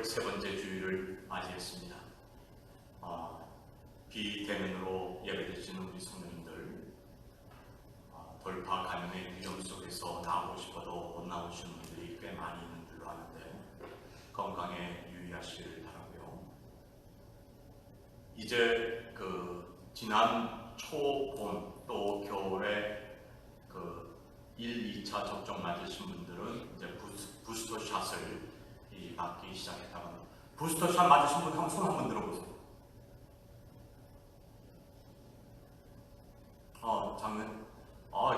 세 번째 주일을 맞이했습니다. 비대면으로 예배드리시는 우리 성도님들, 돌파 감염의 위험 속에서 나오고 싶어도 못 나오시는 분들이 꽤 많이 있는 줄로 아는데 건강에 유의하시길 바라고요. 이제 지난 초봄 또 겨울에 1, 2차 접종 맞으신 분들은 이제 부스터 샷을 맞기 시작했다고 합니다. 부스터 샷 맞으신 분 한번 손 한번 들어보세요.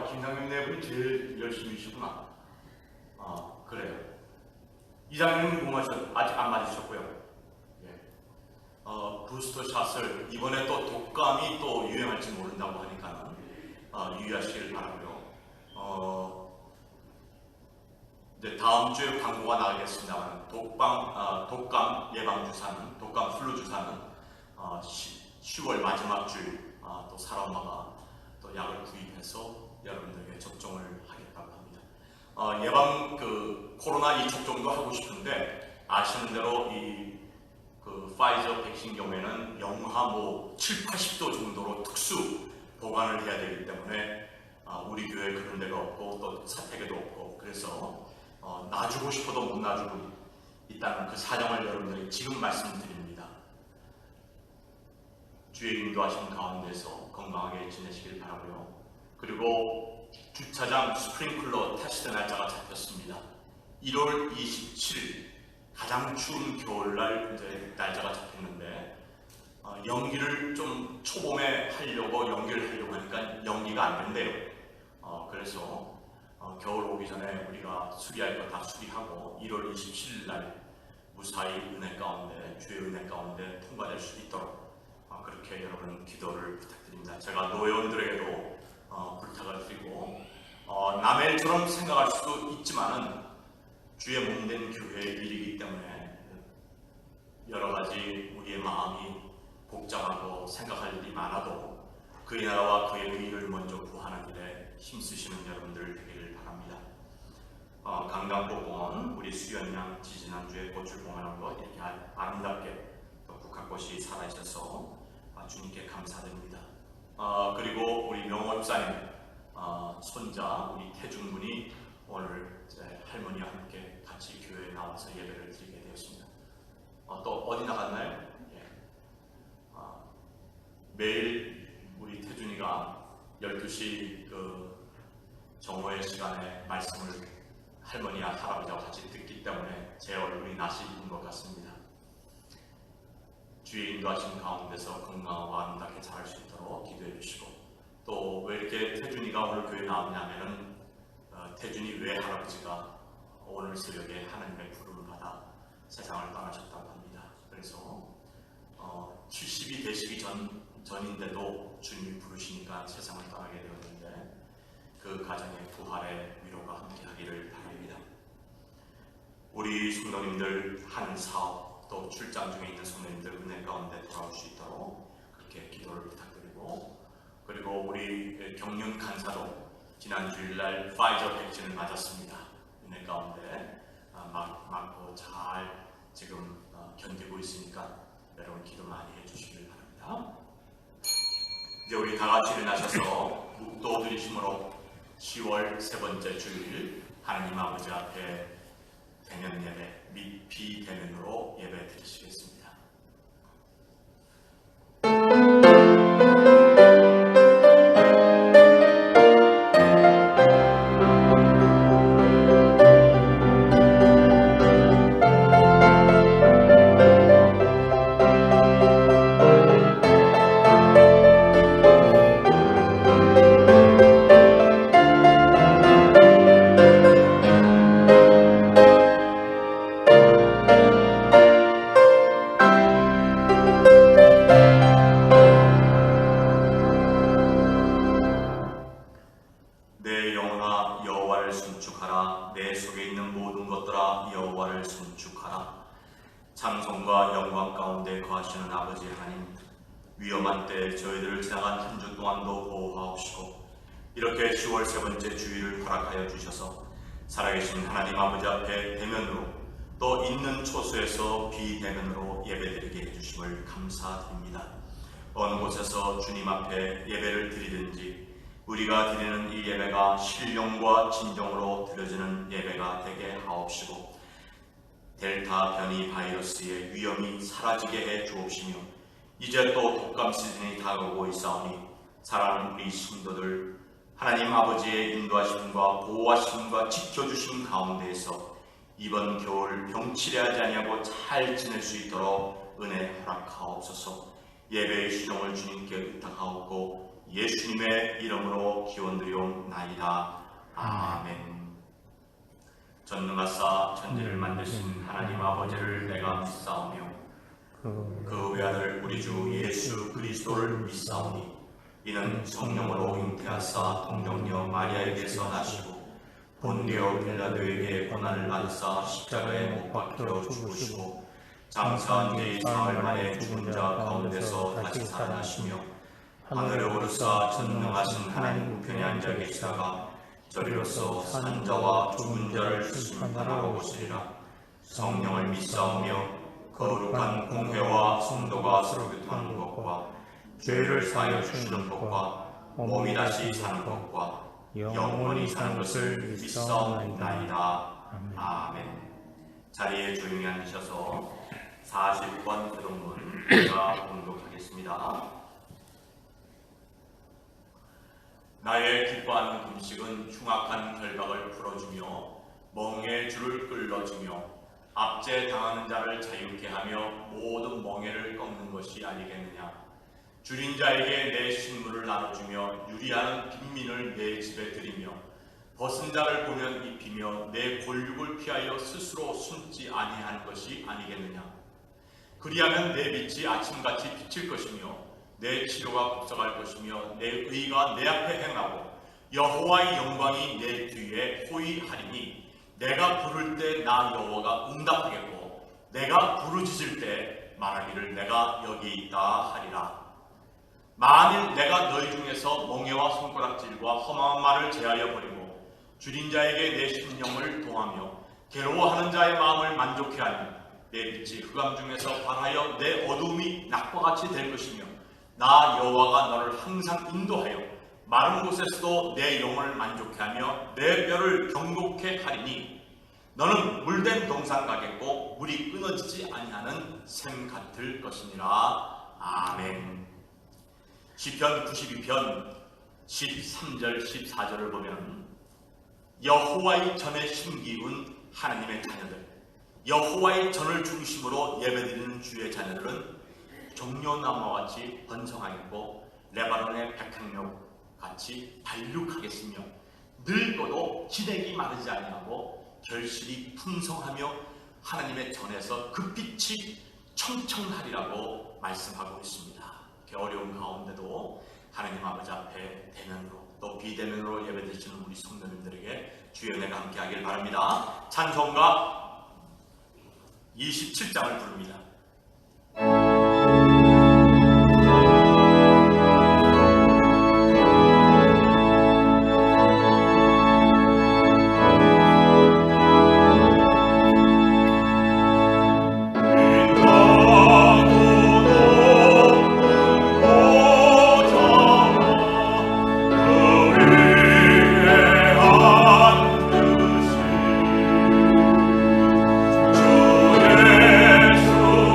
김상현 내분이 제일 열심히시구나. 그래요. 이장님은 아직 안 맞으셨고요. 예. 부스터 샷을 이번에 또 독감이 또 유행할지 모른다고 하니까 유의하시길 바라고요. 이제 다음 주에 광고가 나가겠습니다만 독감 예방 주사는 독감 플루 주사는 10월 마지막 주일 또 사람마다 또 약을 구입해서 여러분들에게 접종을 하겠다고 합니다. 예방 코로나 이 접종도 하고 싶은데 아시는 대로 이 파이저 백신 경우에는 영하 7, 80도 정도로 특수 보관을 해야 되기 때문에 우리 교회에 그런 데가 없고 또 사택에도 없고 그래서 놔주고 싶어도 못 놔주고 있다는 그 사정을 여러분들이 지금 말씀드립니다. 주의 인도하신 가운데서 건강하게 지내시길 바라고요. 그리고 주차장 스프링클러 테스트 날짜가 잡혔습니다. 1월 27일 가장 추운 겨울날 이제 날짜가 잡혔는데 연기를 좀 초봄에 하려고 연기를 하려고 하니까 연기가 안 된대요. 그래서 겨울 오기 전에 우리가 수리할 거 다 수리하고 1월 27일 날 무사히 은혜 가운데 주의 은혜 가운데 통과될 수 있도록 그렇게 여러분 기도를 부탁드립니다. 제가 노회원들에게도 부탁을 드리고 남의 일처럼 생각할 수도 있지만은 주의 몸된 교회의 일이기 때문에 여러 가지 우리의 마음이 복잡하고 생각할 일이 많아도 그의 나라와 그의 의를 먼저 구하는 일에 힘쓰시는 여러분들 되기를 바랍니다. 강남포공원 우리 수연양 지지난주에 꽃을 봉헌한 것 이렇게 아름답게 또 국화꽃이 살아있어서 주님께 감사드립니다. 그리고 우리 명호 집사님 손자 우리 태중군이 오늘 할머니와 함께 같이 교회에 나와서 예배를 드리게 되었습니다. 또 어디 나갔나요? 예. 매일 우리 태준이가 12시 정오의 시간에 말씀을 할머니와 할아버지와 같이 듣기 때문에 제 얼굴이 낯이 익은 것 같습니다. 주의 인도하신 가운데서 건강하고 아름답게 자랄 수 있도록 기도해 주시고 또 왜 이렇게 태준이가 오늘 교회에 나오냐면은 태준이 왜 할아버지가 오늘 새벽에 하나님의 부름을 받아 세상을 떠나셨다고 합니다. 그래서 70이 되시기 전인데도 주님이 부르시니까 세상을 떠나게 되었는데 그 가정의 부활의 위로가 함께하기를 바랍니다. 우리 성도님들 한 사업 또 출장 중에 있는 성도님들 은혜 가운데 돌아올 수 있도록 그렇게 기도를 부탁드리고 그리고 우리 경륜 간사도 지난 주일날 파이저 백신을 맞았습니다. 은혜 가운데 맞고 잘 지금 견디고 있으니까 여러분 기도 많이 해주시길 바랍니다. 이제 우리 다 같이 일어나셔서 묵도 드리심으로 10월 세 번째 주일 하나님 아버지 앞에 대면 예배 및 비대면으로 예배 드리시겠습니다. 내 영혼아 여호와를 순축하라. 내 속에 있는 모든 것들아 여호와를 순축하라. 찬송과 영광 가운데 거하시는 아버지 하나님, 위험한 때 저희들을 지나간 한 주 동안도 보호하옵시고 이렇게 10월 세 번째 주일을 허락하여 주셔서 살아계신 하나님 아버지 앞에 대면으로 또 있는 초소에서 비대면으로 예배드리게 해주심을 감사드립니다. 어느 곳에서 주님 앞에 예배를 드리든지 우리가 드리는 이 예배가 신령과 진정으로 드려지는 예배가 되게 하옵시고 델타 변이 바이러스의 위험이 사라지게 해 주옵시며 이제 또 독감 시즌이 다가오고 있사오니 사랑하는 우리 성도들 하나님 아버지의 인도하심과 보호하심과 지켜주심 가운데에서 이번 겨울 병치레하지 아니하고 잘 지낼 수 있도록 은혜 허락하옵소서. 예배의 수종을 주님께 의탁하옵고 예수님의 이름으로 기원드리옵나이다. 아멘. 전능하사 천지를 만드신 하나님 아버지를 내가 믿사오며 그 외아들 우리 주 예수 그리스도를 믿사오니 이는 성령으로 잉태하사 동정녀 마리아에게서 나시고 본디오 빌라도에게 고난을 받으사 십자가에 못 박혀 죽으시고 장사한 지 사흘 만에 죽은 자 가운데서 다시 살아나시며 하늘에 오르사 전능하신 하나님 우편에 앉아 계시다가 저리로서 산 자와 죽은 자를 심판하러 오시리라. 성령을 믿사오며 거룩한 공회와 성도가 서로 교통하는 것과 죄를 사하여 주시는 것과 몸이 다시 사는 것과 영원히 사는 것을 믿사옵나이다. 아멘. 자리에 조용히 앉으셔서 40번 기도문 제가 봉독하겠습니다. 나의 기뻐하는 금식은 흉악한 결박을 풀어주며 멍에 줄을 끌어주며 압제 당하는 자를 자유케 하며 모든 멍에를 꺾는 것이 아니겠느냐. 줄인 자에게 내 식물을 나눠주며 유리하는 빈민을 내 집에 들이며 벗은 자를 보면 입히며 내 골육을 피하여 스스로 숨지 아니하는 것이 아니겠느냐. 그리하면 내 빛이 아침같이 비칠 것이며 내 치료가 급속할 것이며 내 의가 내 앞에 행하고 여호와의 영광이 내 뒤에 호위하리니 내가 부를 때 나 여호와가 응답하겠고 내가 부르짖을 때 말하기를 내가 여기 있다 하리라. 만일 내가 너희 중에서 멍에와 손가락질과 험한 말을 제하여 버리고 줄인 자에게 내 심령을 동하며 괴로워하는 자의 마음을 만족해 하니 내 빛이 흑암 중에서 반하여 내 어두움이 낮과 같이 될 것이며 나 여호와가 너를 항상 인도하여 마른 곳에서도 내 영혼을 만족해 하며 내 뼈를 경고케 하리니 너는 물된 동산 가겠고 물이 끊어지지 아니하는 샘 같을 것이니라. 아멘. 시편 92편 13절 14절을 보면 여호와의 전에 심기운 하나님의 자녀들, 여호와의 전을 중심으로 예배드리는 주의 자녀들은 종려나무와 같이 번성하겠고 레바논의 백향목 같이 발육하겠으며 늙어도 기력이 마르지 아니하고 결실이 풍성하며 하나님의 전에서 그 빛이 청청하리라고 말씀하고 있습니다. 이렇게 어려운 가운데도 하나님 아버지 앞에 대면으로 또 비대면으로 예배드리시는 우리 성도님들에게 주의 은혜가 함께하길 바랍니다. 찬송가 27장을 부릅니다. 주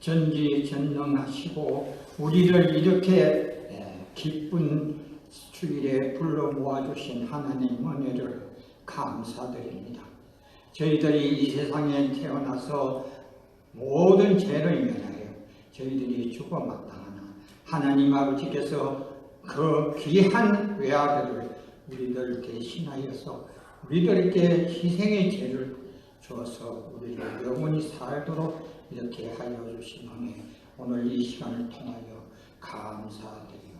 전지전능하시고 우리를 이렇게 기쁜 주일에 불러 모아주신 하나님 은혜를 감사드립니다. 저희들이 이 세상에 태어나서 모든 죄를 면하여 저희들이 죽어 마땅하나 하나님 아버지께서 그 귀한 외아들을 우리들 대신하여서 우리들에게 희생의 죄를 주어서 우리를 영원히 살도록 이렇게 하여 주신 은혜, 오늘 이 시간을 통하여 감사드리옵나이다.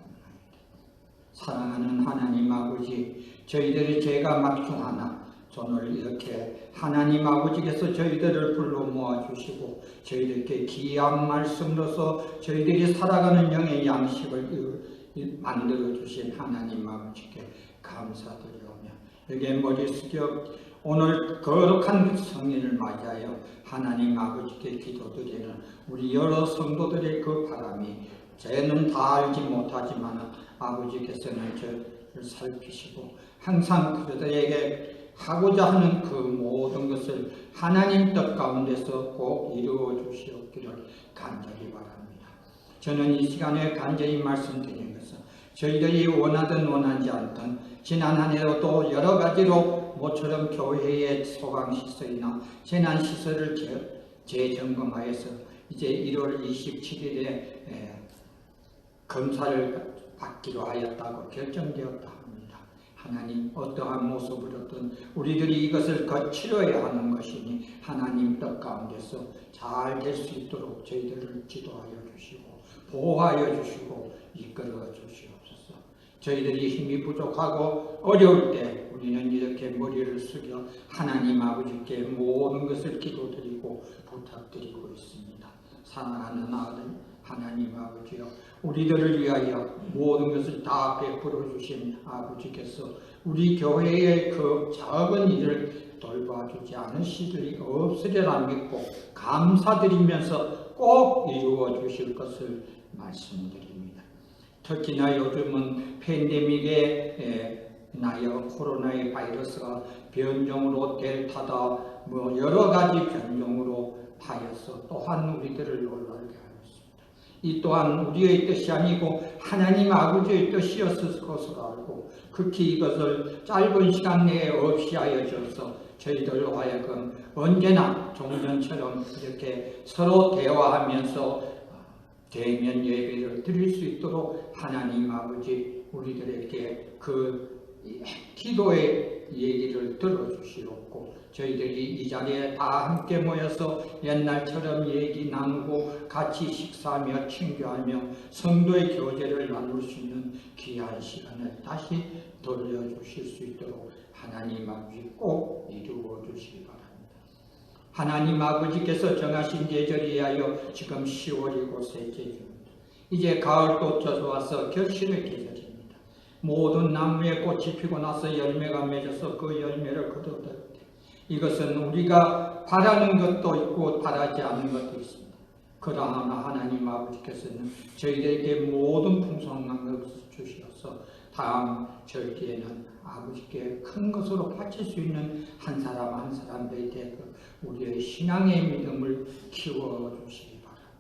사랑하는 하나님 아버지, 저희들의 죄가 막중하나 오늘 이렇게 하나님 아버지께서 저희들을 불러 모아주시고 저희들께 귀한 말씀으로서 저희들이 살아가는 영의 양식을 만들어주신 하나님 아버지께 감사드리오며 여기에 머리 숙여 오늘 거룩한 성인을 맞이하여 하나님 아버지께 기도드리는 우리 여러 성도들의 그 바람이 죄는 다 알지 못하지만 아버지께서는 저를 살피시고 항상 그들에게 하고자 하는 그 모든 것을 하나님 뜻 가운데서 꼭 이루어 주시옵기를 간절히 바랍니다. 저는 이 시간에 간절히 말씀드리는 것은 저희들이 원하든 원하지 않든 지난 한 해도 또 여러 가지로 모처럼 교회의 소방시설이나 재난시설을 재점검하여서 이제 1월 27일에 검사를 받기로 하였다고 결정되었다 합니다. 하나님 어떠한 모습으로든 우리들이 이것을 거치려야 하는 것이니 하나님 뜻 가운데서 잘 될 수 있도록 저희들을 지도하여 주시고 보호하여 주시고 이끌어 주시옵소서. 저희들이 힘이 부족하고 어려울 때 우리는 이렇게 머리를 숙여 하나님 아버지께 모든 것을 기도드리고 부탁드리고 있습니다. 사랑하는 아들 하나님 아버지여, 우리들을 위하여 모든 것을 다 베풀어 주신 아버지께서 우리 교회의 그 작은 일을 돌봐주지 않으실 리가 없으리라 믿고 감사드리면서 꼭 이루어 주실 것을 말씀드립니다. 특히나 요즘은 팬데믹에 인하여 코로나의 바이러스가 변종으로 델타다 여러 가지 변종으로 하여서 또한 우리들을 놀라게 하였습니다. 이 또한 우리의 뜻이 아니고 하나님 아버지의 뜻이었을 것을 알고 극히 이것을 짧은 시간 내에 없이 하여 주어서 저희들로 하여금 언제나 종전처럼 이렇게 서로 대화하면서 대면 예배를 드릴 수 있도록 하나님 아버지 우리들에게 그 기도의 얘기를 들어주시옵고 저희들이 이 자리에 다 함께 모여서 옛날처럼 얘기 나누고 같이 식사하며 친교하며 성도의 교제를 나눌 수 있는 귀한 시간을 다시 돌려주실 수 있도록 하나님 아버지 꼭 이루어 주시기 바랍니다. 하나님 아버지께서 정하신 계절이 하여 지금 10월이고 셋째 주입니다. 이제 가을도 젖어와서 결실의 계절입니다. 모든 나무에 꽃이 피고 나서 열매가 맺어서 그 열매를 거두었을 때 이것은 우리가 바라는 것도 있고 바라지 않는 것도 있습니다. 그러나 하나님 아버지께서는 저희들에게 모든 풍성한 것을 주셔서 다음 절기에는 아버지께 큰 것으로 바칠 수 있는 한 사람 한 사람들에게 우리의 신앙의 믿음을 키워주시기 바랍니다.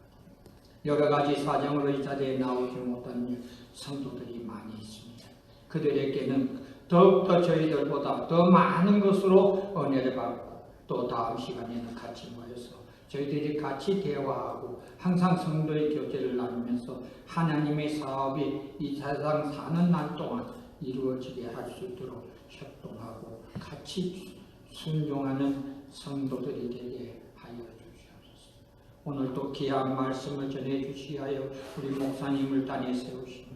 여러 가지 사정으로 이 자리에 나오지 못한 성도들이 많이 있습니다. 그들에게는 더욱더 저희들보다 더 많은 것으로 은혜를 받고 또 다음 시간에는 같이 모여서 저희들이 같이 대화하고 항상 성도의 교제를 나누면서 하나님의 사업이 이 세상 사는 날 동안 이루어지게 할 수 있도록 협동하고 같이 순종하는 성도들이 되게 하여 주시옵소서. 오늘도 귀한 말씀을 전해 주시하여 우리 목사님을 단에 세우십니다.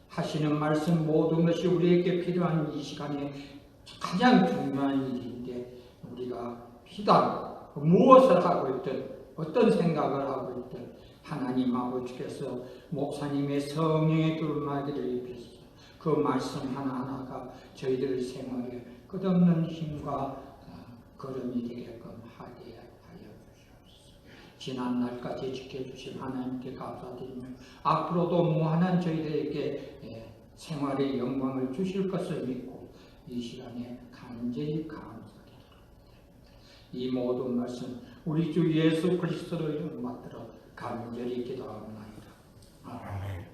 하시는 말씀 모든 것이 우리에게 필요한 이 시간에 가장 중요한 일인데 우리가 비단 무엇을 하고 있든 어떤 생각을 하고 있든 하나님 아버지께서 목사님의 성령의 두루마기를 입혀서 그 말씀 하나하나가 저희들 생활에 끝없는 힘과 걸음이 되게끔 하게 하여 주시옵소서. 지난 날까지 지켜주신 하나님께 감사드리며 앞으로도 무한한 저희들에게 생활의 영광을 주실 것을 믿고 이 시간에 간절히 감사드립니다. 이 모든 말씀 우리 주 예수 그리스도를 받들어 간절히 기도합니다. 아멘.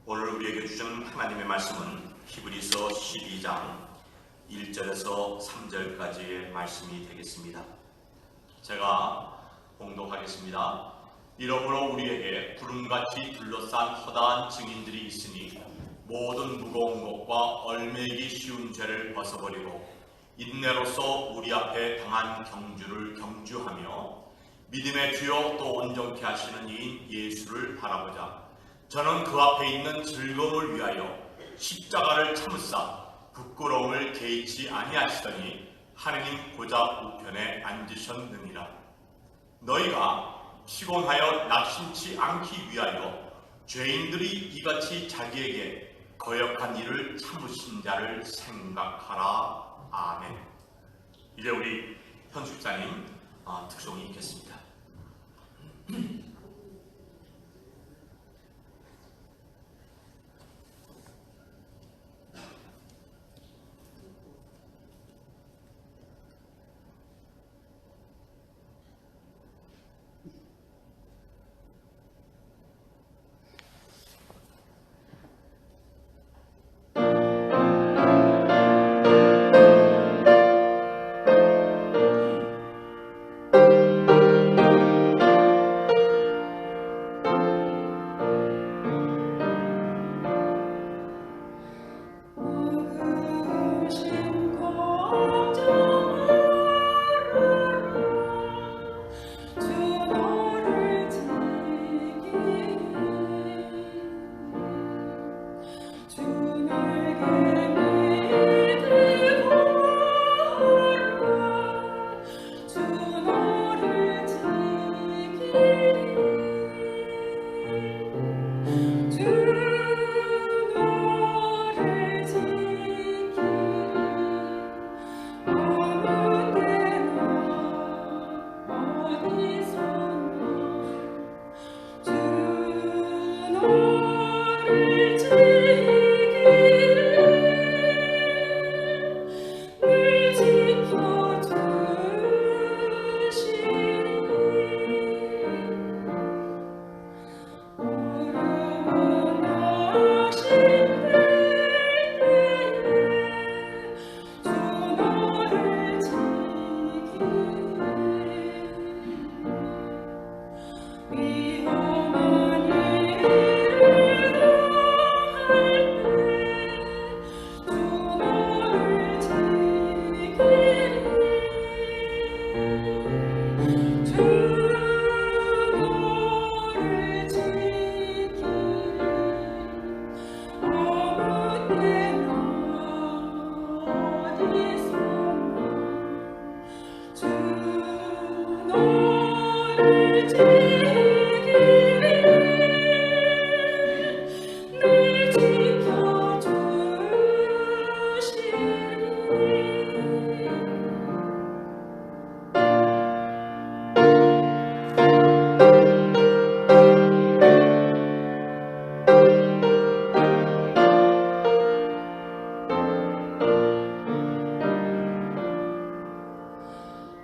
오늘 우리에게 주시는 하나님의 말씀은 히브리서 12장 1절에서 3절까지의 말씀이 되겠습니다. 제가 봉독하겠습니다. 이러므로 우리에게 구름같이 둘러싼 허다한 증인들이 있으니 모든 무거운 것과 얼매기 쉬운 죄를 벗어버리고 인내로서 우리 앞에 당한 경주를 경주하며 믿음의 주요 또 온전케 하시는 이인 예수를 바라보자. 저는 그 앞에 있는 즐거움을 위하여 십자가를 참으사 부끄러움을 개의치 아니하시더니 하느님 보좌 우편에 앉으셨느니라. 너희가 피곤하여 낙심치 않기 위하여 죄인들이 이같이 자기에게 거역한 일을 참으신 자를 생각하라. 아멘. 이제 우리 현숙자님 특송이 있겠습니다.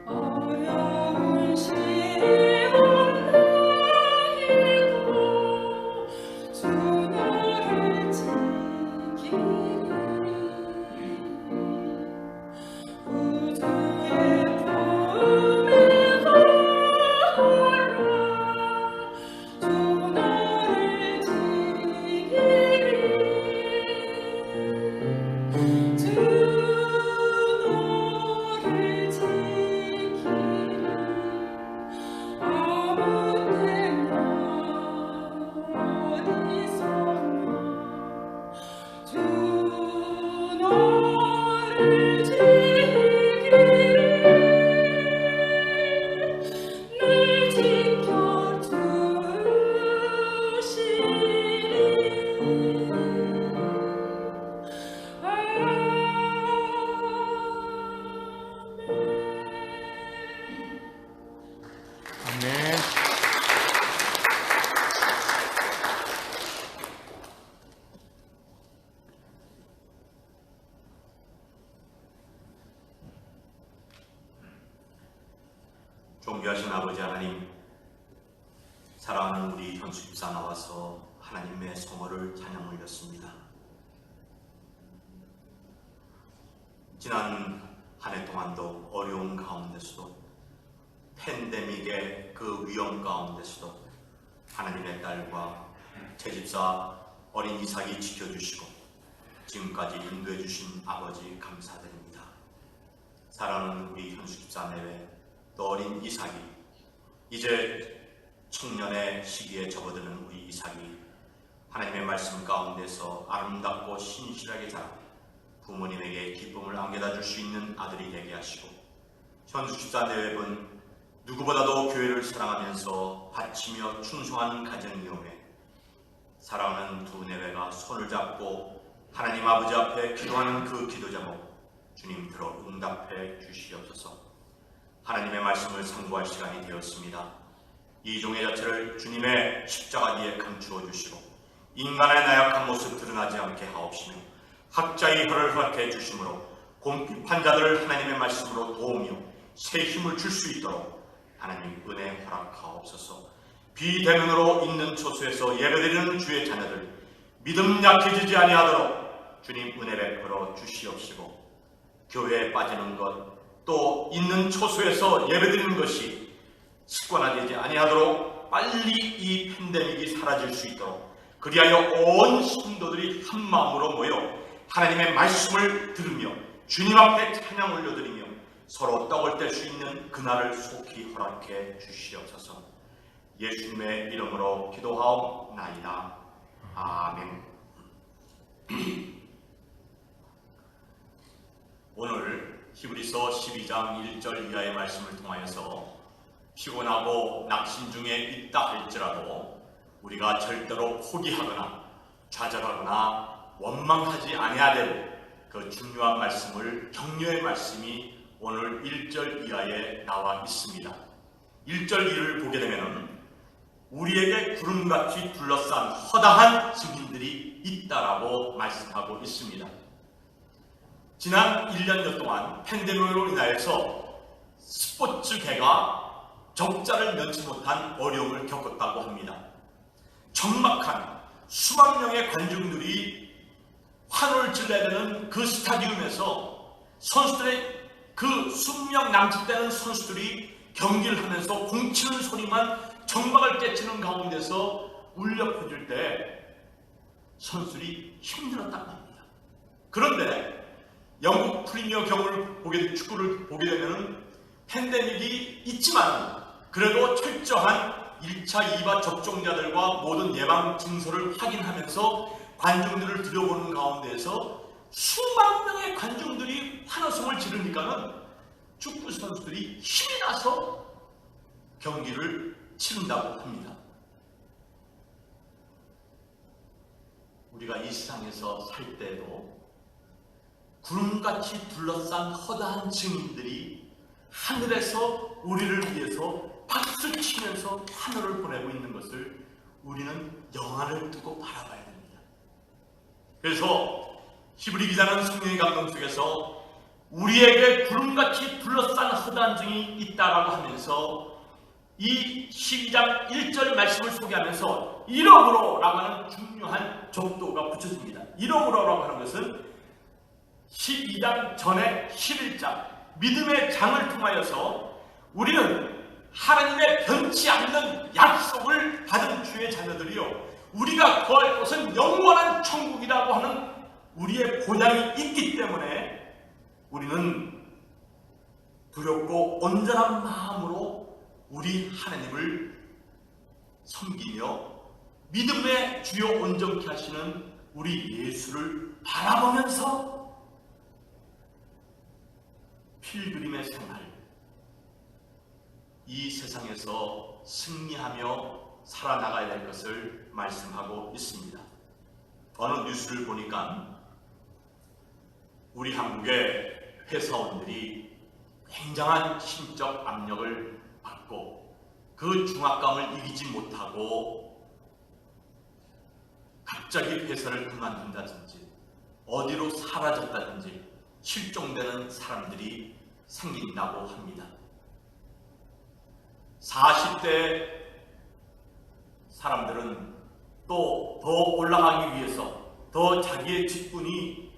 어려운 시험 아버지 하나님, 사랑하는 우리 현수 집사 나와서 하나님의 성호를 찬양 올렸습니다. 지난 한 해 동안도 어려운 가운데서도 팬데믹의 그 위험 가운데서도 하나님의 딸과 제 집사 어린 이삭이 지켜주시고 지금까지 인도해 주신 아버지 감사드립니다. 사랑하는 우리 현수 집사 내외 또 어린 이삭이 이제 청년의 시기에 접어드는 우리 이삭이 하나님의 말씀 가운데서 아름답고 신실하게 자라 부모님에게 기쁨을 안겨다 줄 수 있는 아들이 되게 하시고 현수 집사 내외분 누구보다도 교회를 사랑하면서 바치며 충성하는 가정이오매 사랑하는 두 내외가 손을 잡고 하나님 아버지 앞에 기도하는 그 기도 제목 주님 들어 응답해 주시옵소서. 하나님의 말씀을 상고할 시간이 되었습니다. 이 종의 자체를 주님의 십자가 뒤에 감추어 주시고 인간의 나약한 모습 드러나지 않게 하옵시며 학자의 혀를 허락해 주심으로 공핍한 자들을 하나님의 말씀으로 도우며 새 힘을 줄 수 있도록 하나님 은혜 허락하옵소서. 비대면으로 있는 처소에서 예배드리는 주의 자녀들 믿음 약해지지 아니하도록 주님 은혜 베풀어 주시옵시고 교회에 빠지는 것 또 있는 처소에서 예배드리는 것이 습관화되지 아니하도록 빨리 이 팬데믹이 사라질 수 있도록 그리하여 온 신도들이 한 마음으로 모여 하나님의 말씀을 들으며 주님 앞에 찬양 올려드리며 서로 떡을 뗄 수 있는 그날을 속히 허락해 주시옵소서. 예수님의 이름으로 기도하옵나이다. 아멘. 오늘 히브리서 12장 1절 이하의 말씀을 통하여서 피곤하고 낙심 중에 있다 할지라도 우리가 절대로 포기하거나 좌절하거나 원망하지 아니해야 될 그 중요한 말씀을 격려의 말씀이 오늘 1절 이하에 나와 있습니다. 1절 2를 보게 되면 우리에게 구름같이 둘러싼 허다한 증인들이 있다라고 말씀하고 있습니다. 지난 1년여 동안 팬데믹으로 인하여서 스포츠계가 적자를 면치 못한 어려움을 겪었다고 합니다. 적막한 수만 명의 관중들이 환호를 질러야 되는 그 스타디움에서 선수들의 그 수명 남짓되는 선수들이 경기를 하면서 공치는 소리만 정막을 깨치는 가운데서 울려 퍼질 때 선수들이 힘들었다고 합니다. 그런데 영국 프리미어 축구를 보게 되면 팬데믹이 있지만 그래도 철저한 1차, 2차 접종자들과 모든 예방 증서를 확인하면서 관중들을 들여보는 가운데에서 수만 명의 관중들이 환호성을 지르니까는 축구 선수들이 힘이 나서 경기를 치른다고 합니다. 우리가 이 세상에서 살 때도 구름같이 둘러싼 허다한 증인들이 하늘에서 우리를 위해서 박수 치면서 환호를 보내고 있는 것을 우리는 영안을 뜨고 바라봐야 됩니다. 그래서 히브리 기자는 성령의 감동 속에서 우리에게 구름같이 둘러싼 허다한 증이 있다라고 하면서 이 12장 1절 말씀을 소개하면서 이러므로라고 하는 중요한 적도가 붙여집니다. 이러므로라고 하는 것은 12장 전에 11장 믿음의 장을 통하여서 우리는 하나님의 변치 않는 약속을 받은 주의 자녀들이요 우리가 거할 곳은 영원한 천국이라고 하는 우리의 고향이 있기 때문에 우리는 두렵고 온전한 마음으로 우리 하나님을 섬기며 믿음의 주요 온전케 하시는 우리 예수를 바라보면서 필그림의 생활, 이 세상에서 승리하며 살아나가야 될 것을 말씀하고 있습니다. 어느 뉴스를 보니까 우리 한국의 회사원들이 굉장한 심적 압력을 받고 그 중압감을 이기지 못하고 갑자기 회사를 그만둔다든지 어디로 사라졌다든지 실종되는 사람들이 생긴다고 합니다. 40대 사람들은 또 더 올라가기 위해서, 더 자기의 직분이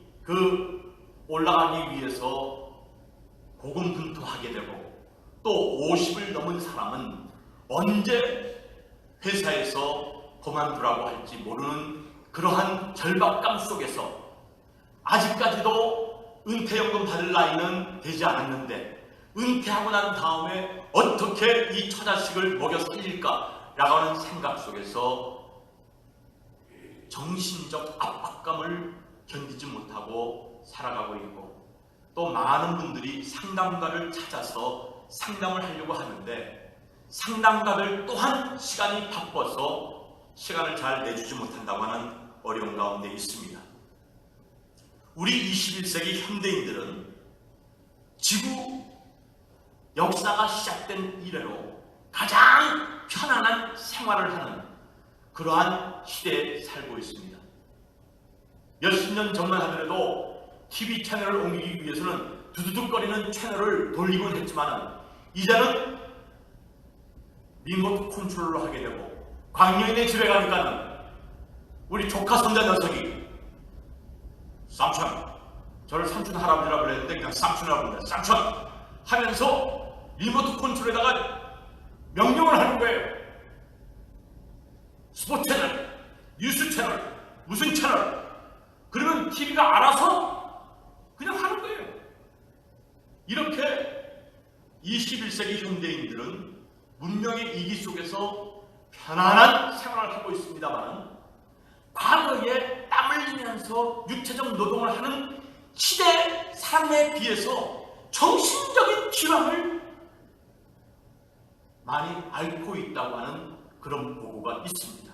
올라가기 위해서 고군분투하게 되고, 또 50을 넘은 사람은 언제 회사에서 그만두라고 할지 모르는 그러한 절박감 속에서 아직까지도 은퇴연금 받을 나이는 되지 않았는데 은퇴하고 난 다음에 어떻게 이 처자식을 먹여 살릴까 라고 하는 생각 속에서 정신적 압박감을 견디지 못하고 살아가고 있고, 또 많은 분들이 상담가를 찾아서 상담을 하려고 하는데 상담가들 또한 시간이 바빠서 시간을 잘 내주지 못한다고 하는 어려운 가운데 있습니다. 우리 21세기 현대인들은 지구 역사가 시작된 이래로 가장 편안한 생활을 하는 그러한 시대에 살고 있습니다. 몇십 년 전만 하더라도 TV 채널을 옮기기 위해서는 두두둑거리는 채널을 돌리곤 했지만 이제는 리모트 컨트롤로 하게 되고, 광명인의 집에 가니까는 우리 조카 손자 녀석이 삼촌, 저를 삼촌 할아버지라고 그랬는데 그냥 삼촌이라고 부릅니다. 삼촌 하면서 리모트 컨트롤에다가 명령을 하는 거예요. 스포츠 채널, 뉴스 채널, 무슨 채널. 그러면 TV가 알아서 그냥 하는 거예요. 이렇게 21세기 현대인들은 문명의 이기 속에서 편안한 생활을 하고 있습니다만, 과거에 땀을 흘리면서 육체적 노동을 하는 시대 삶에 비해서 정신적인 피로함을 많이 앓고 있다고 하는 그런 보고가 있습니다.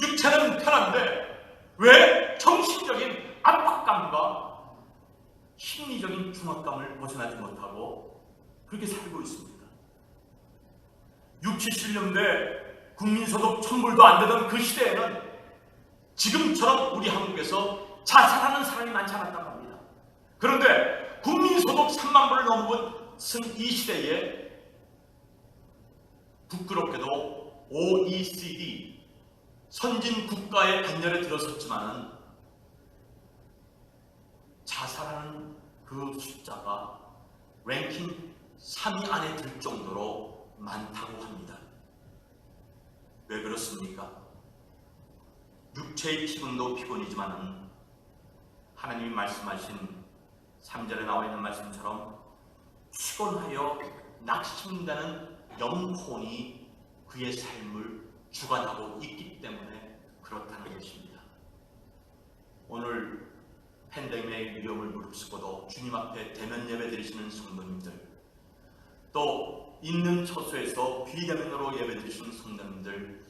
육체는 편한데 왜 정신적인 압박감과 심리적인 중압감을 벗어나지 못하고 그렇게 살고 있습니다. 60, 70년대 국민소득 1000불도 안 되던 그 시대에는 지금처럼 우리 한국에서 자살하는 사람이 많지 않았다고 합니다. 그런데 국민소득 3만 불을 넘은 이 시대에 부끄럽게도 OECD 선진 국가의 반열에 들어섰지만 자살하는 그 숫자가 랭킹 3위 안에 들 정도로 많다고 합니다. 왜 그렇습니까? 육체의 피곤도 피곤이지만 하나님이 말씀하신 3절에 나와 있는 말씀처럼 피곤하여 낙심되는 영혼이 그의 삶을 주관하고 있기 때문에 그렇다는 것입니다. 오늘 팬데믹의 위험을 무릅쓰고도 주님 앞에 대면 예배 드리시는 성도님들, 또 있는 처소에서 비대면으로 예배 드리시는 성도님들,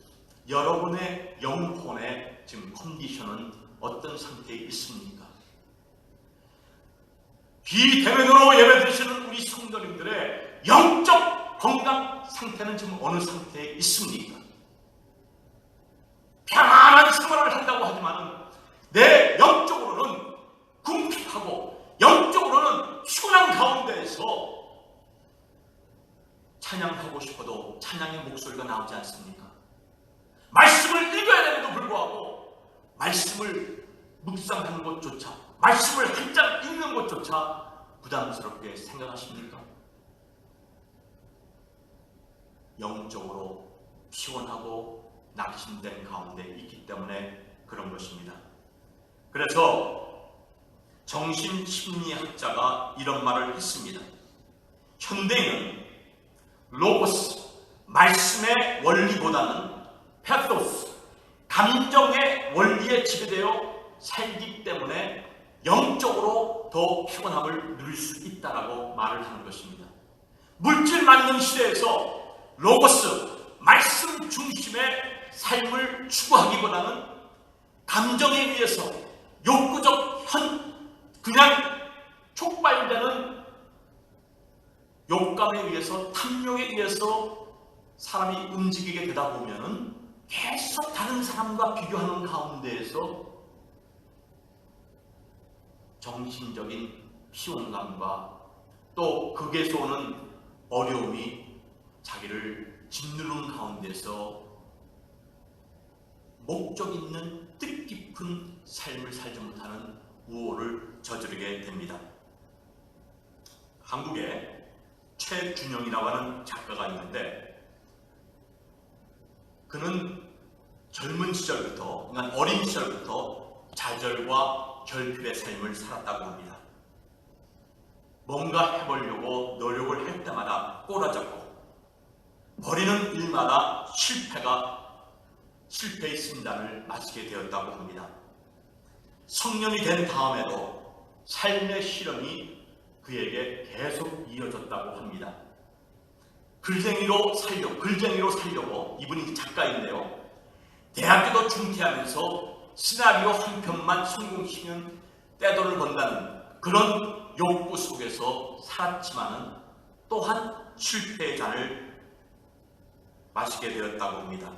여러분의 영혼의 지금 컨디션은 어떤 상태에 있습니까? 비대면으로 예배 드리시는 우리 성도님들의 영적 건강 상태는 지금 어느 상태에 있습니까? 편안한 생활을 한다고 하지만 내 영적으로는 궁핍하고 영적으로는 피곤한 가운데에서 찬양하고 싶어도 찬양의 목소리가 나오지 않습니까? 말씀을 읽어야 되는데도 불구하고 말씀을 묵상하는 것조차, 말씀을 한 장 읽는 것조차 부담스럽게 생각하십니까? 영적으로 피곤하고 낙심된 가운데 있기 때문에 그런 것입니다. 그래서 정신심리학자가 이런 말을 했습니다. 현대인은 로고스, 말씀의 원리보다는 패토스, 감정의 원리에 지배되어 살기 때문에 영적으로 더 피곤함을 누릴 수 있다라고 말을 하는 것입니다. 물질 만능 시대에서 로고스, 말씀 중심의 삶을 추구하기보다는 감정에 의해서 욕구적 그냥 촉발되는 욕감에 의해서, 탐욕에 의해서 사람이 움직이게 되다 보면 계속 다른 사람과 비교하는 가운데에서 정신적인 피곤감과 또 극에서 오는 어려움이 자기를 짓누르는 가운데서 목적 있는 뜻깊은 삶을 살지 못하는 우호를 저지르게 됩니다. 한국에 최준영이라고 하는 작가가 있는데, 그는 젊은 시절부터, 그러니까 어린 시절부터 좌절과 결핍의 삶을 살았다고 합니다. 뭔가 해보려고 노력을 할 때마다 꼬라졌고, 벌이는 일마다 실패의 진단을 마치게 되었다고 합니다. 성년이 된 다음에도 삶의 시련이 그에게 계속 이어졌다고 합니다. 글쟁이로 살려고, 이분이 작가인데요, 대학교도 중퇴하면서 시나리오 한 편만 성공시키면 떼돈을 번다는 그런 욕구 속에서 살았지만은 또한 실패의 잔을 마시게 되었다고 합니다.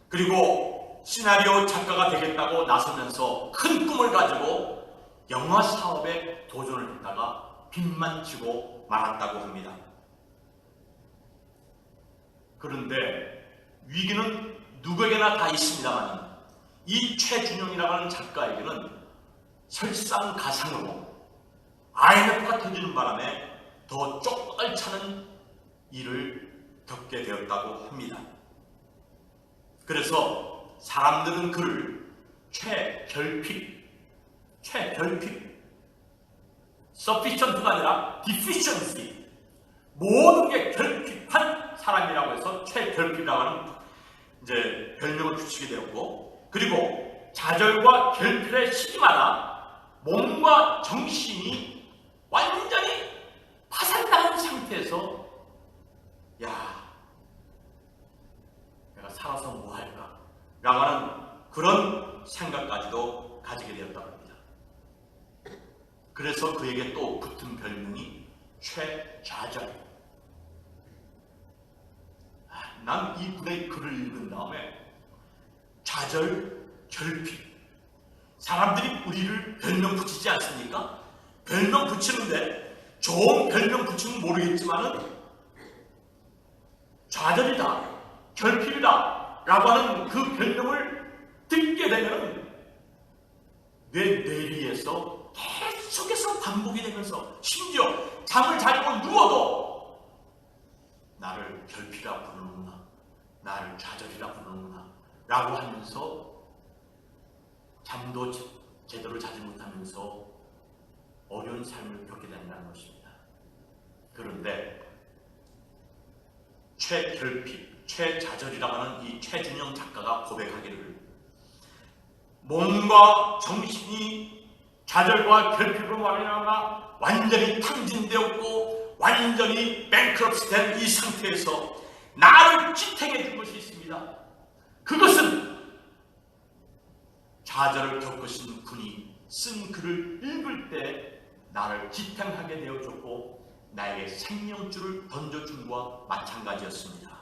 그리고 시나리오 작가가 되겠다고 나서면서 큰 꿈을 가지고 영화 사업에 도전을 했다가 빚만 지고 말았다고 합니다. 그런데 위기는 누구에게나 다 있습니다만, 이 최준영이라고 하는 작가에게는 설상가상으로 IMF가 터지는 바람에 더 쪽팔차는 일을 겪게 되었다고 합니다. 그래서 사람들은 그를 최결핍, sufficient가 아니라 deficiency, 모든 게 결핍한 사람이라고 해서 최결핍이라고 하는 이제 별명을 붙이게 되었고, 그리고 좌절과 결핍의 시기마다 몸과 정신이 완전히 파산당한 상태에서 내가 살아서 뭐 할까? 라고 하는 그런 생각까지도 가지게 되었다고 합니다. 그래서 그에게 또 붙은 별명이 최좌절. 난 이 분의 글을 읽은 다음에 좌절, 결핍, 사람들이 우리를 별명 붙이지 않습니까? 별명 붙이는데 좋은 별명 붙이면 모르겠지만은 좌절이다, 결핍이다 라고 하는 그 별명을 듣게 되면 내 뇌리에서 계속해서 반복이 되면서, 심지어 잠을 자려고 누워도 나를 결핍이라 부르는구나, 나를 좌절이라 부르는구나 라고 하면서 잠도 제대로 자지 못하면서 어려운 삶을 겪게 된다는 것입니다. 그런데 최결핍, 최좌절이라고 하는 이 최준영 작가가 고백하기를, 몸과 정신이 좌절과 결핍으로 말미암아 완전히 탕진되었고 완전히 뱅크럽시 된 이 상태에서 나를 지탱해 준 것이 있습니다. 그것은 좌절을 겪으신 분이 쓴 글을 읽을 때 나를 지탱하게 되어줬고 나에게 생명줄을 던져준 것과 마찬가지였습니다.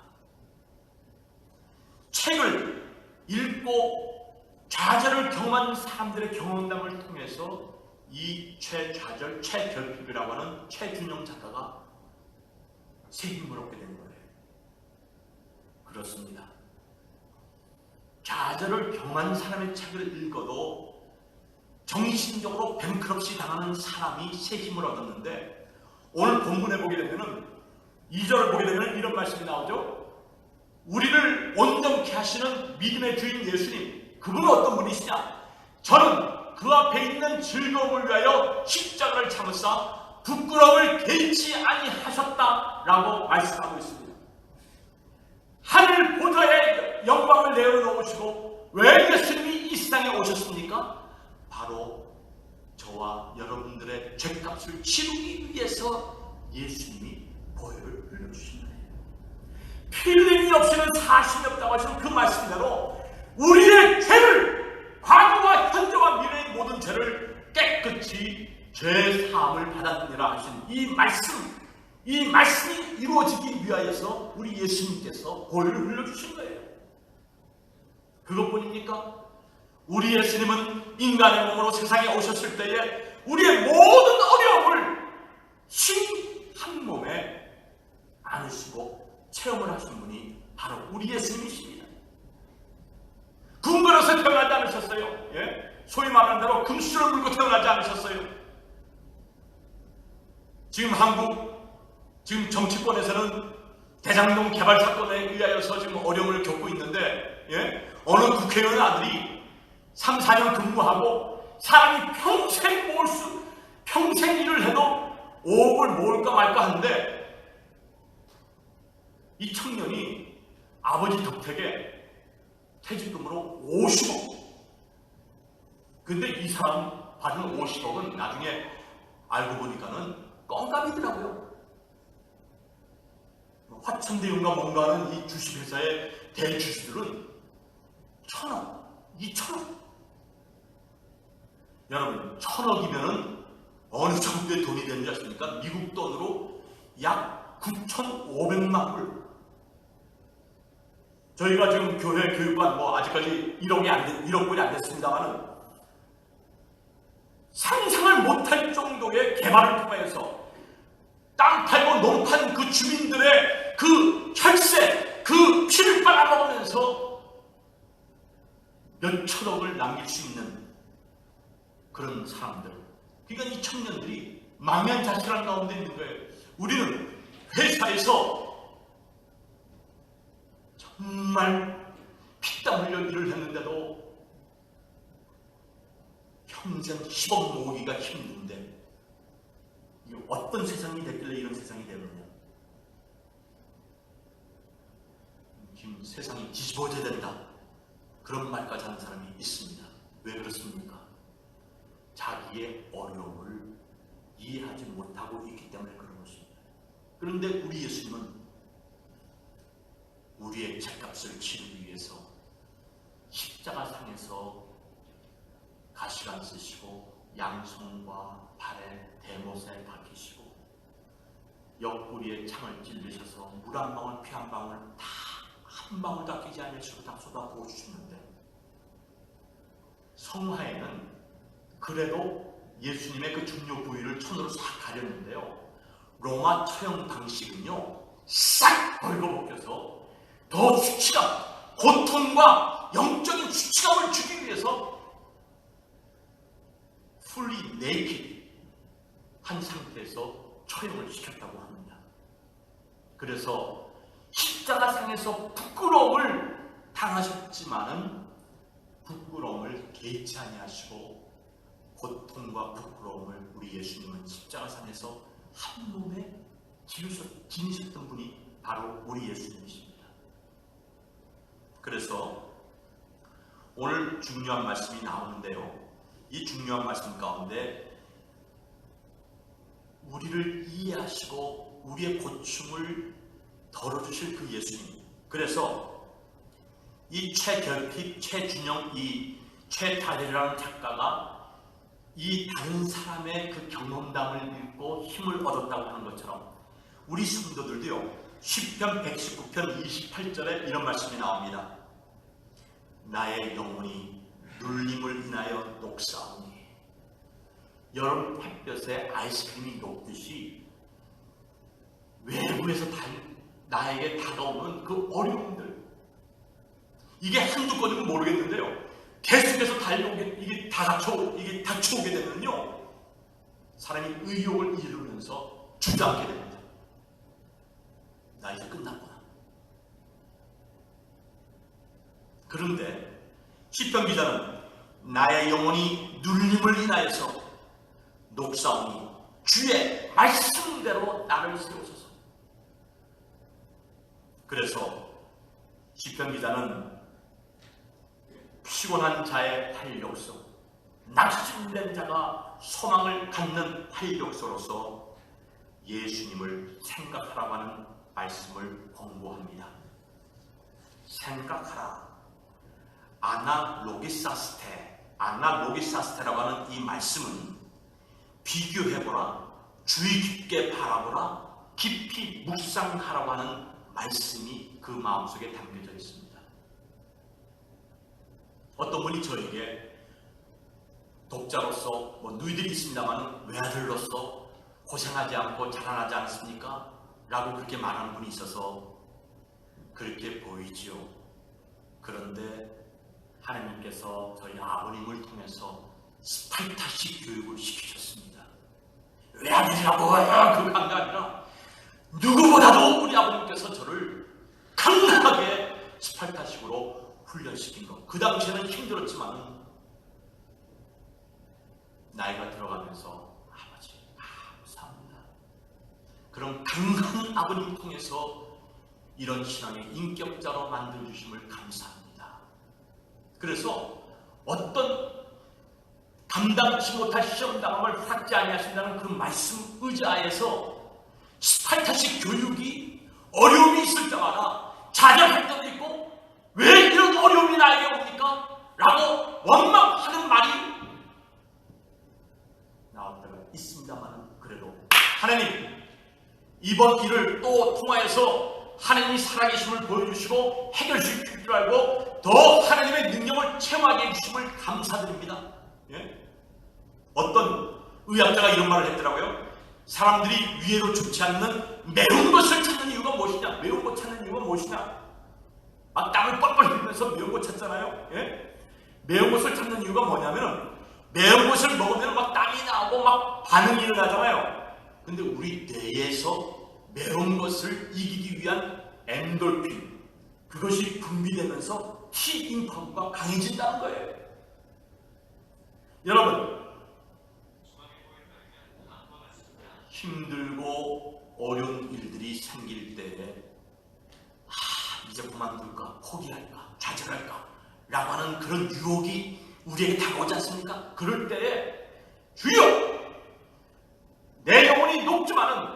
책을 읽고 좌절을 경험한 사람들의 경험담을 통해서 이 최좌절, 최결핍이라고 하는 최준영 작가가 새 힘을 얻게 된 거예요. 그렇습니다. 좌절을 경험한 사람의 책을 읽어도 정신적으로 뱅크럽시 당하는 사람이 새 힘을 얻었는데, 오늘 본문에 보게 되면은 2절을 보게 되면 이런 말씀이 나오죠. 우리를 온전케 하시는 믿음의 주인 예수님, 그분은 어떤 분이시냐? 저는 그 앞에 있는 즐거움을 위하여 십자가를 참으사 부끄러움을 개의치 아니하셨다라고 말씀하고 있습니다. 하늘 보좌의 영광을 내어놓으시고 왜 예수님이 이 세상에 오셨습니까? 바로 저와 여러분들의 죄값을 치르기 위해서 예수님이 보혈을 흘려주신 거예요. 피 흘림이 없이는 사심이 없다고 하신 그 말씀대로 우리의 죄를, 과거와 현재와 미래의 모든 죄를 깨끗이 죄 사함을 받았느니라 하신 이 말씀이 이루어지기 위하여서 우리 예수님께서 보혈을 흘려주신 거예요. 그것뿐입니까? 우리 예수님은 인간의 몸으로 세상에 오셨을 때에 우리의 모든 어려움을 신 한 몸에 안으시고 체험을 하신 분이 바로 우리 예수님이십니다. 궁궐에서 태어나지 않으셨어요. 예? 소위 말하는 대로 금수저를 물고 태어나지 않으셨어요. 지금 지금 정치권에서는 대장동 개발 사건에 의하여서 지금 어려움을 겪고 있는데, 예? 어느 국회의원 아들이 3, 4년 근무하고 사람이 평생 일을 해도 5억을 모을까 말까 하는데, 이 청년이 아버지 덕택에 퇴직금으로 50억. 근데 이 사람 받은 50억은 나중에 알고 보니까는 껌값이더라고요. 화천대유인가 뭔가 하는 이 주식회사의 대주주들은 1,000억, 2,000억. 여러분, 1,000억이면은 어느 정도의 돈이 되는지 아십니까? 미국 돈으로 약 9,500만 불. 저희가 지금 교회 교육관 아직까지 1억 불이 안 됐습니다만은 상상을 못할 정도의 개발을 통해서 땅 팔고 농 판 그 주민들의 그 혈세, 그 피를 빨아먹으면서 몇 천억을 남길 수 있는 그런 사람들. 그러니까 이 청년들이 망연자실한 가운데 있는 거예요. 우리는 회사에서 정말 피땀 흘려 일을 했는데도 평생 10억 모으기가 힘든데 이게 어떤 세상이 됐길래 이런 세상이 되느냐. 지금 세상이 뒤집어져야 된다. 그런 말까지 하는 사람이 있습니다. 왜 그렇습니까? 자기의 어려움을 이해하지 못하고 있기 때문에 그런 것입니다. 그런데 우리 예수님은 우리의 죄값을 치르기 위해서 십자가상에서 가시관 쓰시고 양손과 발에 대못에 박히시고 옆구리에 창을 찔르셔서 물 한 방울 피 한 방울 다 한 방울도 아끼지 않으시고 다 쏟아 부어주시는데, 성화에는 그래도 예수님의 그 중요 부위를 손으로 싹 가렸는데요, 로마 처형 방식은요 싹 벌거벗겨서 더 수치감, 고통과 영적인 수치감을 주기 위해서 fully naked 한 상태에서 처형을 시켰다고 합니다. 그래서 십자가상에서 부끄러움을 당하셨지만은 부끄러움을 개의치 아니하시고 고통과 부끄러움을 우리 예수님은 십자가상에서 한 몸에 지니셨던 분이 바로 우리 예수님이십니다. 그래서 오늘 중요한 말씀이 나오는데요, 이 중요한 말씀 가운데 우리를 이해하시고 우리의 고충을 덜어주실 그 예수님. 그래서 이 최결핍, 최준영, 이 최다리라는 작가가 이 다른 사람의 그 경험담을 읽고 힘을 얻었다고 하는 것처럼 우리 성도들도요, 시편 119편 28절에 이런 말씀이 나옵니다. 나의 영혼이 눌림을 인하여 녹사오니. 여름 햇볕에 아이스크림이 녹듯이 외부에서 나에게 다가오는 그 어려움들, 이게 한두 건이면 모르겠는데요, 계속해서 달려오게, 이게 닥쳐오게 되면요 사람이 의욕을 잃으면서 주저앉게 됩니다. 나 이제 끝났구나. 그런데 시편 기자는 나의 영혼이 눌림을 인하여서 녹사오니 주의 말씀대로 나를 세우소서. 그래서 시편 기자는 피곤한 자의 활력소, 낙심된 자가 소망을 갖는 활력소로서 예수님을 생각하라고 하는 말씀을 공부합니다. 생각하라. 아나로기사스테라고 하는 이 말씀은 비교해보라, 주의 깊게 바라보라, 깊이 묵상하라고 하는 말씀이 그 마음속에 담겨져 있습니다. 어떤 분이 저에게 독자로서 누이들이 있습니다만 외아들로서 고생하지 않고 자라나지 않습니까? 라고 그렇게 말하는 분이 있어서 그렇게 보이지요. 그런데 하나님께서 저희 아버님을 통해서 스파르타식 교육을 시키셨습니다. 외아들이라고 그런 게 아니라 누구보다도 우리 아버님께서 저를 강하게 스파르타식으로 훈련시킨 것. 그 당시에는 힘들었지만 나이가 들어가면서 아버지 감사합니다. 그런 강한 아버님 통해서 이런 신앙의 인격자로 만들어주심을 감사합니다. 그래서 어떤 감당치 못할 시험당함을 받지 아니하신다는 그 말씀 의지하에서 스파르타식 교육이 어려움이 있을 때마다 좌절할 때도 있고 왜 이런 어려움이 나에게 옵니까? 라고 원망하는 말이 나올 때가 있습니다만 그래도 하나님 이번 일을 또 통하여서 하나님이 살아계심을 보여주시고 해결시킬 줄 알고 더 하나님의 능력을 체험하게 해주심을 감사드립니다. 예? 어떤 의학자가 이런 말을 했더라고요. 사람들이 위해로 좋지 않는 매운 것을 찾는 이유가 무엇이냐? 매운 것 찾는 이유가 무엇이냐? 막 땀을 뻘뻘 흘리면서 매운 것 찾잖아요. 예? 매운 것을 찾는 이유가 뭐냐면 매운 것을 먹으면 막 땀이 나고 막 반응이 일어나잖아요. 근데 우리 뇌에서 매운 것을 이기기 위한 엔돌핀 그것이 분비되면서 T임파구가 강해진다는 거예요. 여러분 힘들고 어려운 일들이 생길 때에 이제 그만둘까 포기할까 좌절할까 라고 하는 그런 유혹이 우리에게 다가오지 않습니까? 그럴 때에 주여 내 영혼이 녹지만은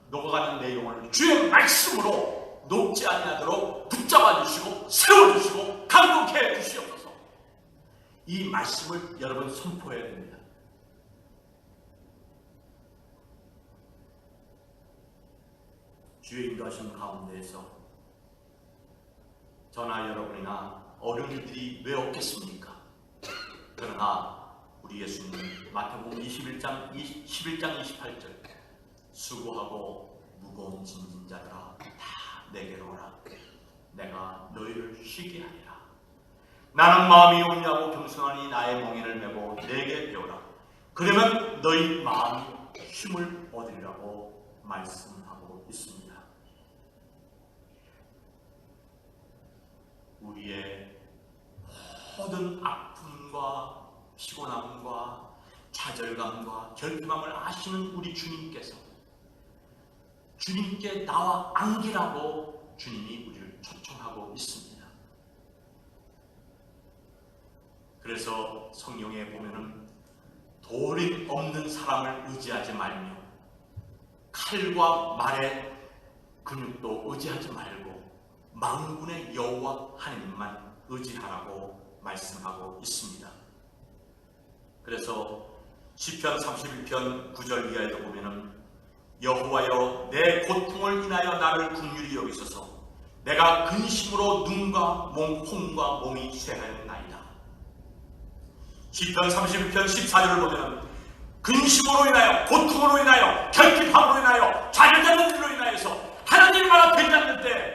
녹아가는 내 영혼을 주의 말씀으로 녹지 아니하도록 붙잡아 주시고 세워주시고 강동케 해 주시옵소서. 이 말씀을 여러분 선포해야 됩니다. 주의 인도하신 가운데에서 저나 여러분이나 어려운 일들이 왜 없겠습니까? 그러나 우리 예수님 마태복음 21장 28절 수고하고 무거운 짐진 자들아 다 내게로 오라 내가 너희를 쉬게 하리라. 나는 마음이 온유하고 겸손하니 나의 멍에를 메고 내게 배우라. 그러면 너희 마음이 힘을 얻으리라고 말씀하고 있습니다. 우리의 모든 아픔과 피곤함과 좌절감과 결핍함을 아시는 우리 주님께서 주님께 나와 안기라고 주님이 우리를 초청하고 있습니다. 그래서 성경에 보면은 돌이 없는 사람을 의지하지 말며 칼과 말의 근육도 의지하지 말고 만군의 여호와 하나님만 의지하라고 말씀하고 있습니다. 그래서 시편 31편 9절 이하에도 보면은 여호와여 내 고통을 인하여 나를 긍휼히 여기소서. 내가 근심으로 눈과 홍과 몸이 쇠하였나이다. 시편 31편 14절을 보면 근심으로 인하여 고통으로 인하여 결핍함으로 인하여 좌절되는 일로 인하여서 하나님만 되지 않는 때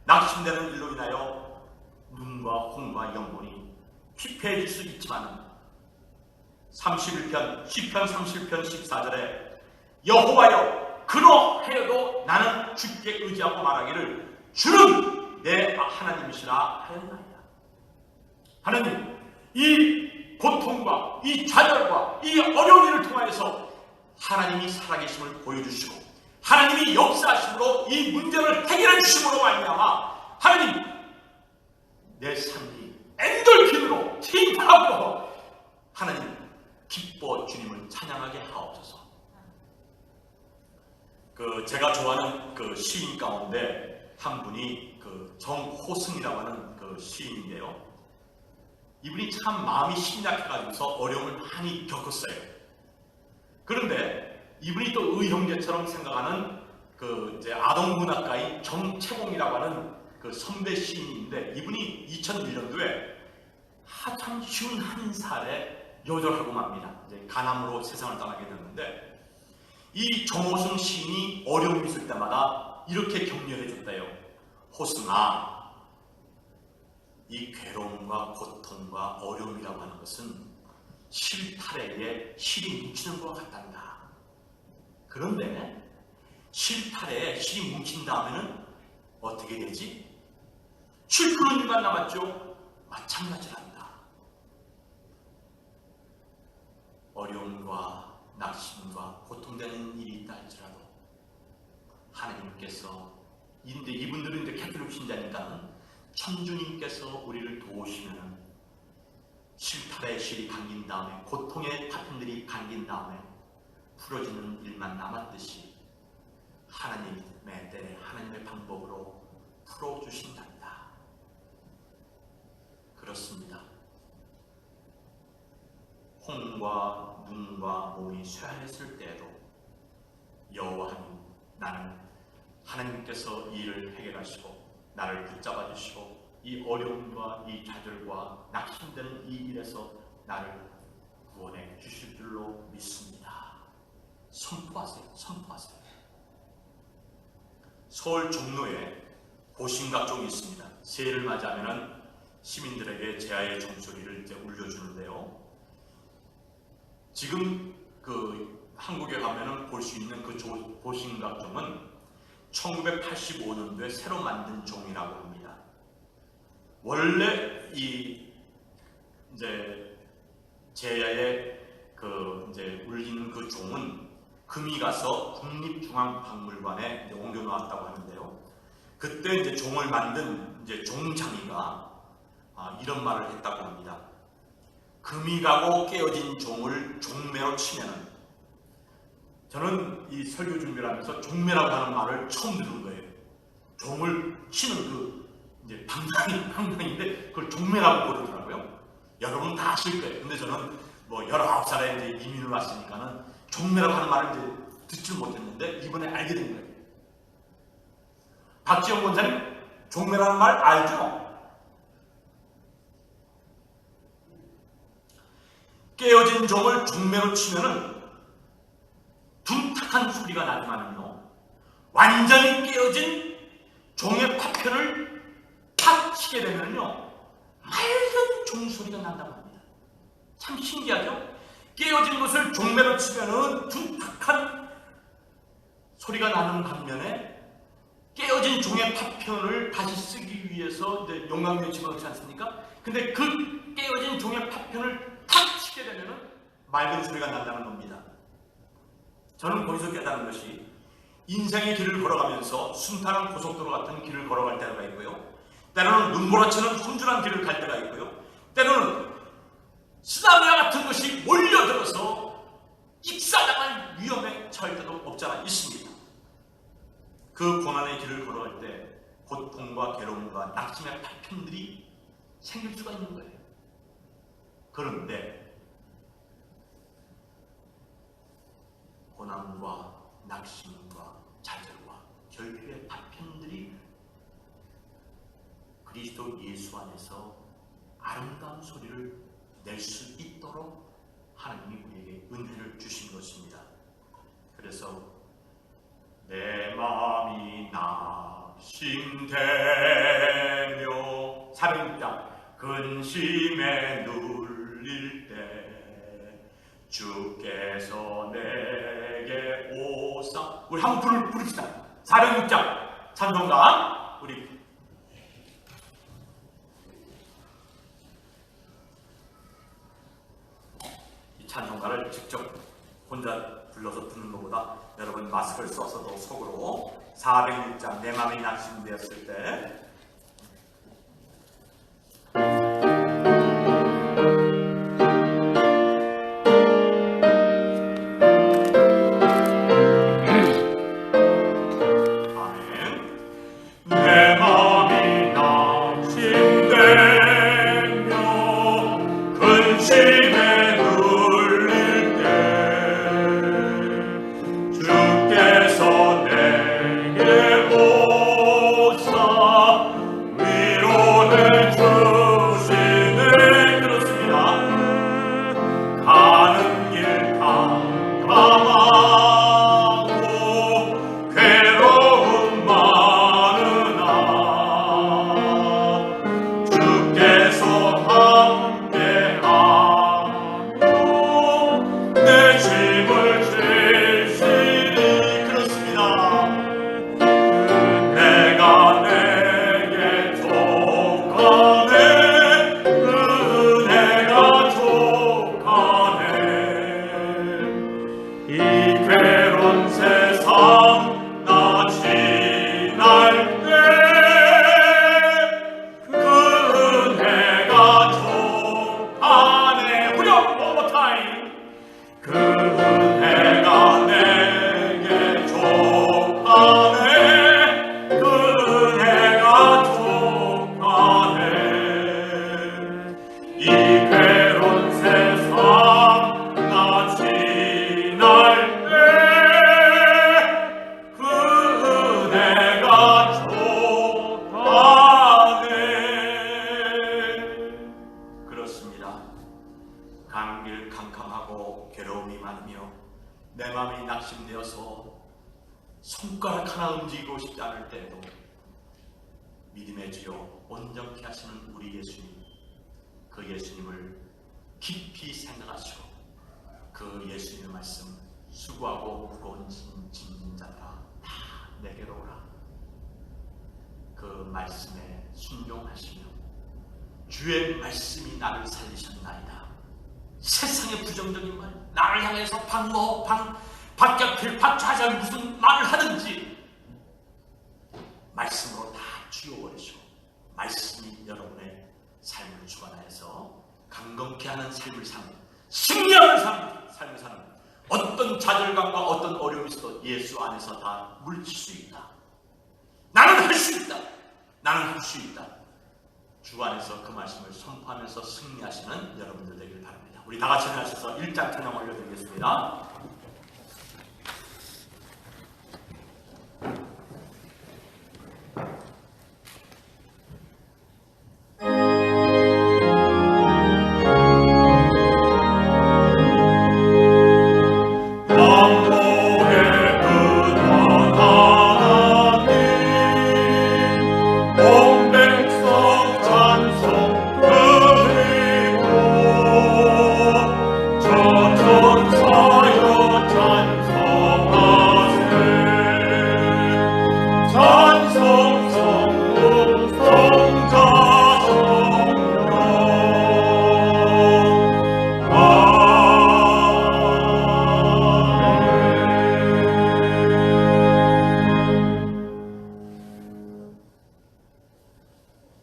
낙심되는 일로 인하여 눈과 홍과 영혼이 피폐해질 수 있지만 31편 시편 31편 14절에 여호와여 그러하여도 나는 주께 의지하고 말하기를 주는 내 하나님이시라 하였나이다. 하나님 이 고통과 이 좌절과 이 어려운 일을 통하여서 하나님이 살아계심을 보여주시고 하나님이 역사하심으로 이 문제를 해결해 주심으로 말미암아 하나님 내 삶이 엔돌핀으로 힘하고 하나님 기뻐 주님을 찬양하게 하옵소서. 제가 좋아하는 시인 가운데 한 분이 정호승이라고 하는 시인인데요. 이분이 참 마음이 심약해가지고서 어려움을 많이 겪었어요. 그런데 이분이 또 의형제처럼 생각하는 이제 아동문학가인 정채봉이라고 하는 선배 시인인데 이분이 2001년도에 한참 51살에 요절하고 맙니다. 이제 간암으로 세상을 떠나게 됐는데 이 정호승 시인이 어려움이 있을 때마다 이렇게 격려해 줬대요. 호스나 이 괴로움과 고통과 어려움이라고 하는 것은 실타래에 실이 뭉치는 것 같단다. 그런데 실타래에 실이 뭉친 다음에는 어떻게 되지? 실 푸는 일만 남았죠. 마찬가지란다. 어려움과 낙심과 고통되는 일이 있다 할지라도 하나님께서 이분들은 이제 캐톨릭 신자니까 천주님께서 우리를 도우시면 실타래의 실이 감긴 다음에 고통의 파편들이 감긴 다음에 풀어지는 일만 남았듯이 하나님의 때에 하나님의 방법으로 풀어주신단다. 그렇습니다. 홍과 눈과 몸이 쇠하였을 때에도 여호와 하나님, 나는 하나님께서 이 일을 해결하시고 나를 붙잡아 주시고 이 어려움과 이 좌절과 낙심되는 이 일에서 나를 구원해 주실 줄로 믿습니다. 선포하세요. 선포하세요. 서울 종로에 보신각종이 있습니다. 새해를 맞이하면 시민들에게 제아의 종소리를 이제 울려주는데요. 지금 한국에 가면은 볼 수 있는 그 보신각종은 1985년도에 새로 만든 종이라고 합니다. 원래 이제 제야에 이제 울리는 그 종은 금이 가서 국립중앙박물관에 이제 옮겨 놓았다고 하는데요. 그때 이제 종을 만든 이제 종장이가 이런 말을 했다고 합니다. 금이 가고 깨어진 종을 종매로 치면은, 저는 이 설교 준비를 하면서 종매라고 하는 말을 처음 들은 거예요. 종을 치는 이제 방장인데 그걸 종매라고 부르더라고요. 여러분 다 아실 거예요. 근데 저는 19살에 이제 이민을 왔으니까는 종매라고 하는 말을 이제 듣질 못했는데 이번에 알게 된 거예요. 박지영 원장님, 종매라는 말 알죠? 깨어진 종을 종매로 치면은 둔탁한 소리가 나지만은요, 완전히 깨어진 종의 파편을 탁 치게 되면요 맑은 종소리가 난다고 합니다. 참 신기하죠? 깨어진 것을 종매로 치면은 둔탁한 소리가 나는 반면에 깨어진 종의 파편을 다시 쓰기 위해서 이제 용광로에 집어넣지 않습니까? 근데 그 깨어진 종의 파편을 탁 치게 되면은 맑은 소리가 난다는 겁니다. 저는 거기서 깨달은 것이, 인생의 길을 걸어가면서 순탄한 고속도로 같은 길을 걸어갈 때가 있고요, 때로는 눈보라치는 험준한 길을 갈 때가 있고요, 때로는 쓰나미와 같은 것이 몰려들어서 익사당할 위험에 처할 때도 없잖아 있습니다. 그 고난의 길을 걸어갈 때 고통과 괴로움과 낙심의 파편들이 생길 수가 있는 거예요. 그런데 고난과 낙심과 좌절과 결핍의 파편들이 그리스도 예수 안에서 아름다운 소리를 낼 수 있도록 하나님이 우리에게 은혜를 주신 것입니다. 그래서 내 마음이 낙심되며 400장 근심에 눌릴 때 주께서 내게 오사, 우리 한번 부릅시다. 406장 찬송가 우리 이 찬송가를 직접 혼자 불러서 듣는 것보다 여러분 마스크를 써서도 속으로 406장 내 마음이 낙심되었을 때 주께서 내게 오사 손가락 하나 움직이고 싶지 않을 때에도 믿음의 주요 온전케 하시는 우리 예수님, 그 예수님을 깊이 생각하시고 그 예수님의 말씀, 수고하고 무거운 짐진 자들아 다 내게로 오라. 그 말씀에 순종하시며 주의 말씀이 나를 살리셨나이다. 세상의 부정적인 말, 나를 향해서 박격필, 박좌절 무슨 말을 하든지 말씀으로 다 쥐어버리시고 말씀이 여러분의 삶을 주관하여서 강건케 하는 삶을 사는, 승리하는 삶을 사는, 어떤 좌절감과 어떤 어려움이 있어도 예수 안에서 다 물칠 수 있다. 나는 할 수 있다. 나는 할 수 있다. 주 안에서 그 말씀을 선포하면서 승리하시는 여러분들 되길 바랍니다. 우리 다 같이 일어나셔서 1장 찬양 올려드리겠습니다.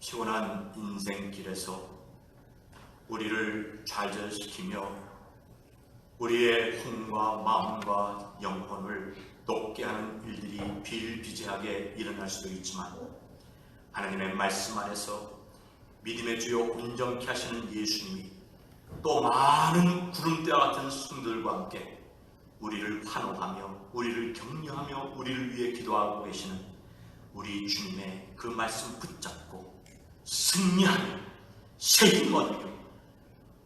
피곤한 인생길에서 우리를 좌절시키며 우리의 혼과 마음과 영혼을 높게 하는 일들이 비일비재하게 일어날 수도 있지만 하나님의 말씀 안에서 믿음의 주요 온전케 하시는 예수님이 또 많은 구름대와 같은 성도들과 함께 우리를 환호하며 우리를 격려하며 우리를 위해 기도하고 계시는 우리 주님의 그 말씀 붙잡고 승리하며 새 힘 얻으며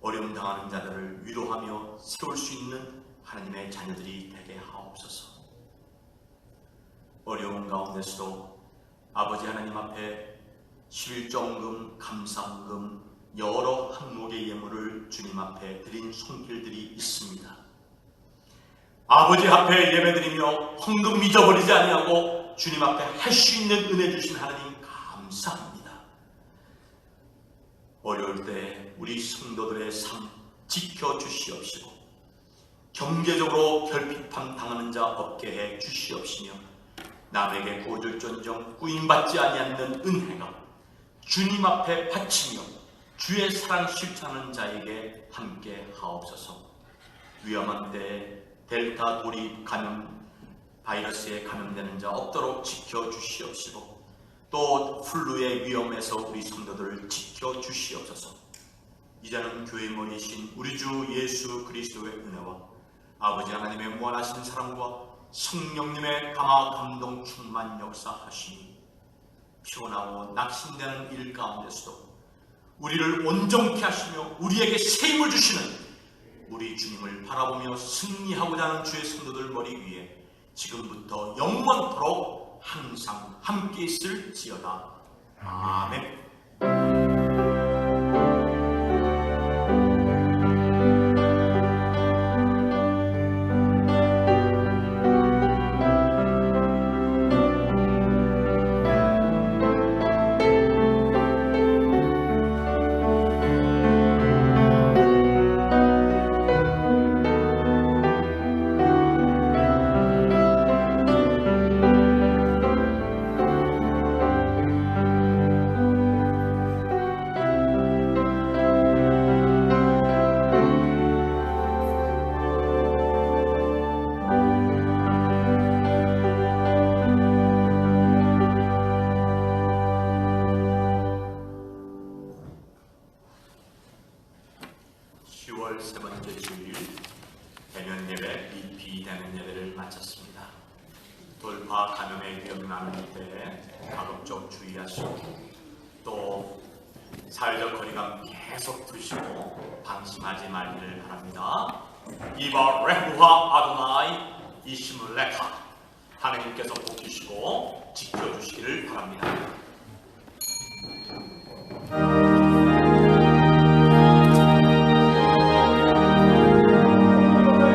어려움 당하는 자들을 위로하며 세울 수 있는 하나님의 자녀들이 되게 하옵소서. 어려운 가운데서도 아버지 하나님 앞에 11조금, 감사헌금, 여러 항목의 예물을 주님 앞에 드린 손길들이 있습니다. 아버지 앞에 예배드리며 헌금 잊어버리지 아니하고 주님 앞에 할 수 있는 은혜 주신 하나님 감사합니다. 어려울 때 우리 성도들의 삶 지켜주시옵시고 경제적으로 결핍함 당하는 자 없게 해 주시옵시며 남에게 구워줄전정 구인받지 아니하는 은혜가 주님 앞에 바치며 주의 사랑 실천하는 자에게 함께 하옵소서. 위험한 때에 델타 돌이 감염 바이러스에 감염되는 자 없도록 지켜주시옵시고 또 플루의 위험에서 우리 성도들을 지켜주시옵소서. 이제는 교회 머리이신 우리 주 예수 그리스도의 은혜와 아버지 하나님의 무한하신 사랑과 성령님의 감화 감동 충만 역사하시니 피곤하고 낙심되는 일 가운데서도 우리를 온전케 하시며 우리에게 새 힘을 주시는 우리 주님을 바라보며 승리하고자 하는 주의 성도들 머리 위에 지금부터 영원토록 항상 함께 있을지어다. 아멘. 10월 세 번째 주일 대면 예배 BP 대면 예배를 마쳤습니다. 돌파 감염의 위험이 많을 때 가급적 주의하시고 또 사회적 거리감 계속 두시고 방심하지 말기를 바랍니다. 이바 레후하 아도나이 이시물레카 하나님께서 복주시고 지켜주시기를 바랍니다.